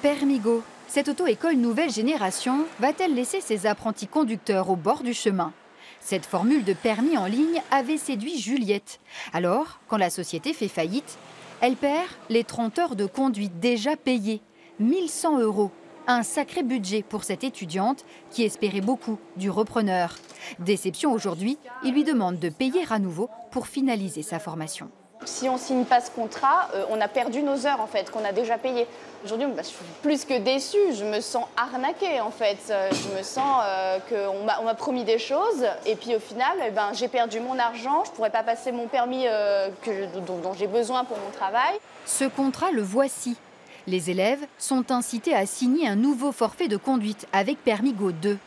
Permigo, cette auto-école nouvelle génération, va-t-elle laisser ses apprentis conducteurs au bord du chemin? Cette formule de permis en ligne avait séduit Juliette. Alors, quand la société fait faillite, elle perd les 30 heures de conduite déjà payées. 1100 €. Un sacré budget pour cette étudiante qui espérait beaucoup du repreneur. Déception aujourd'hui, il lui demande de payer à nouveau pour finaliser sa formation. Si on ne signe pas ce contrat, on a perdu nos heures en fait, qu'on a déjà payées. Aujourd'hui, je suis plus que déçue, je me sens arnaquée en fait. Je me sens qu'on m'a promis des choses et puis au final, j'ai perdu mon argent, je ne pourrais pas passer mon permis dont j'ai besoin pour mon travail. Ce contrat, le voici. Les élèves sont incités à signer un nouveau forfait de conduite avec Permigo 2.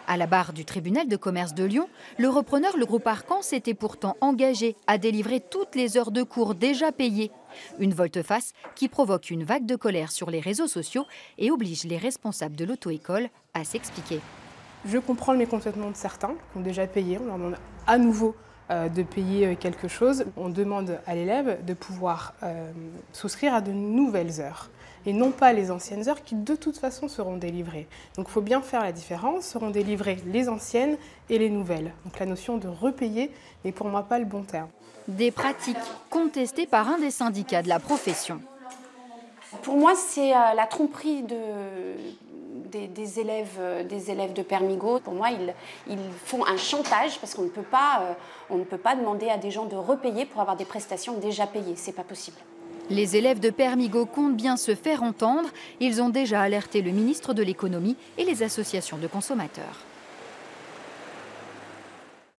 À la barre du tribunal de commerce de Lyon, le repreneur, le groupe Arcan, s'était pourtant engagé à délivrer toutes les heures de cours déjà payées. Une volte-face qui provoque une vague de colère sur les réseaux sociaux et oblige les responsables de l'auto-école à s'expliquer. Je comprends le mécontentement de certains qui ont déjà payé, on leur demande à nouveau de payer quelque chose. On demande à l'élève de pouvoir souscrire à de nouvelles heures et non pas les anciennes heures qui de toute façon seront délivrées. Donc il faut bien faire la différence, seront délivrées les anciennes et les nouvelles. Donc la notion de repayer n'est pour moi pas le bon terme. Des pratiques contestées par un des syndicats de la profession. Pour moi, c'est la tromperie des élèves de Permigo. Pour moi, ils font un chantage parce qu'on ne peut pas demander à des gens de repayer pour avoir des prestations déjà payées. C'est pas possible. Les élèves de Permigo comptent bien se faire entendre. Ils ont déjà alerté le ministre de l'économie et les associations de consommateurs.